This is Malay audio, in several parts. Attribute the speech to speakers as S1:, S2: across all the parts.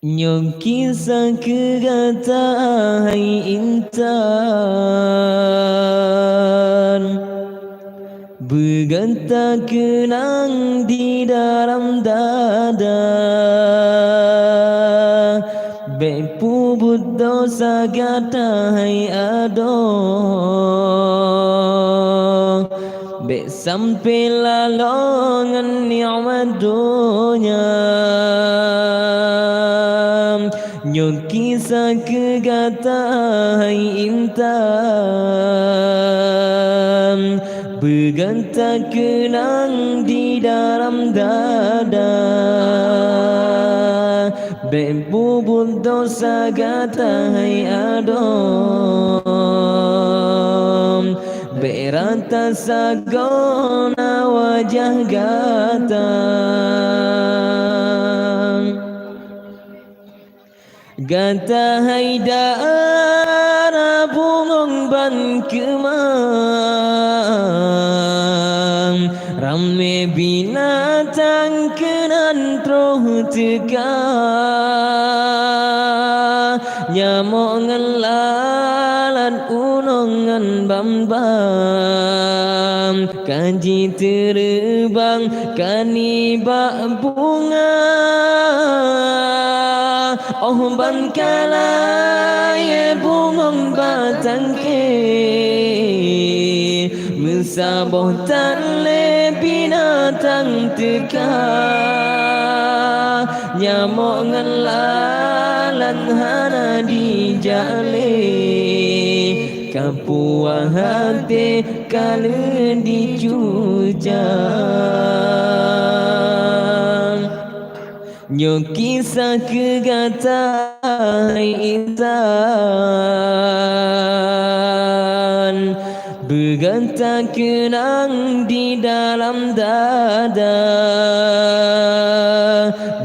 S1: Nyong kisah kegata hai intan Berganta kenang di dalam dada Bepu dosa gata hai ado Be sampai lalongan ni'mat dunia Nyong kisah kegata hai intan Berganta kenang di dalam dada Bebubul dosa gata hai adom Berata sagona wajah gata Gata haidara bungong ban kemang Rame binatang kenan troh teka Nyamongan lalan unongan bambang Kanji terbang kanibak bunga Oh ban kalai bungong batang ke Mensaboh tanle binatang teka Nyamongan lalan hana di jale Kapuah hati kala dicujang Nyong kisah kegata intan Berganta kenang di dalam dada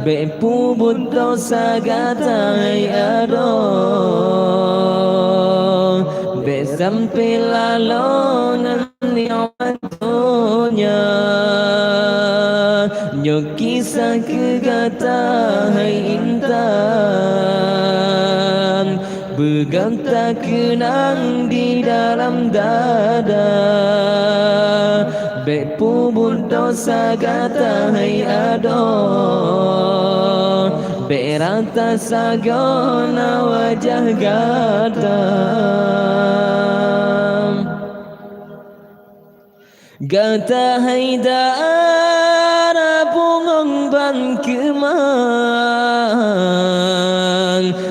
S1: Bepu dosa gata ado Be sampai lalongan ni'mat dunia Nyong kisah kegata hai intan Berganta kenang di dalam dada Bepu dosa gata hai ado Berata sagona wajah gata Gata haidara bungong ban kemang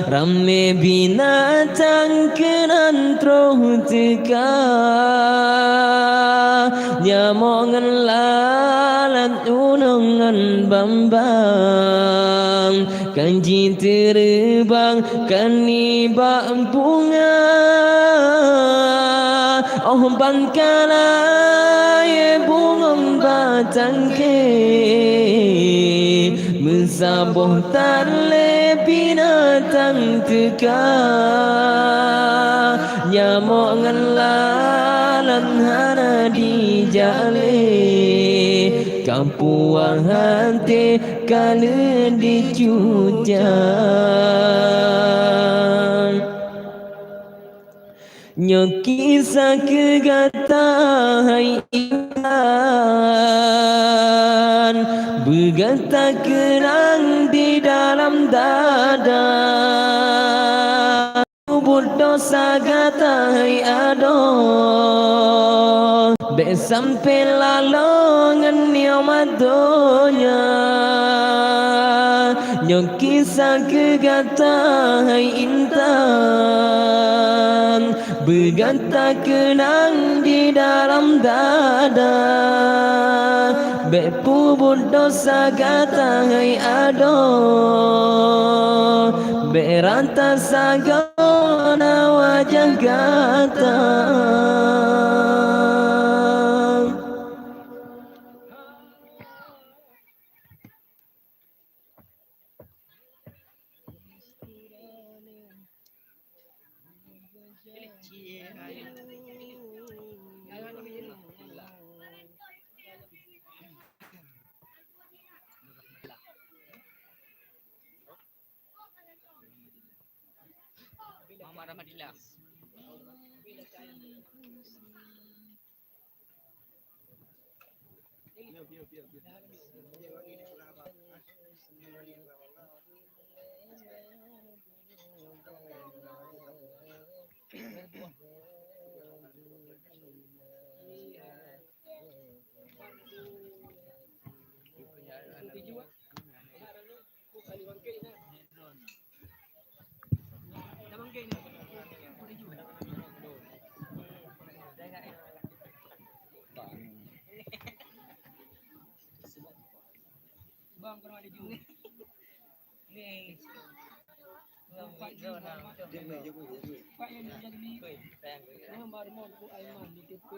S1: Rame binatang kenan troh teka Nyamongan lalat unongan bambang Kanji terbang kanibak bunga Oh bangkalai bungong batang ke Mensaboh tanle binatang teka Nyamongan lalan hana di jale Kapuah hati kala dicujang Nyong kisah kegata hai intan Berganta kenang di dalam dada Kubur dosa gata hai ado Be sampai lalongan ni'mat dunia Nyong kisah kegata hai intan Berganta kenang di dalam dada Bepu dosa gata hai ado Berata sagona wajah gata
S2: Mama Ramadila. Bang, kau ada juga. Ni. Pak yang jadi ni. Pak yang baru mau aku Aiman di TP.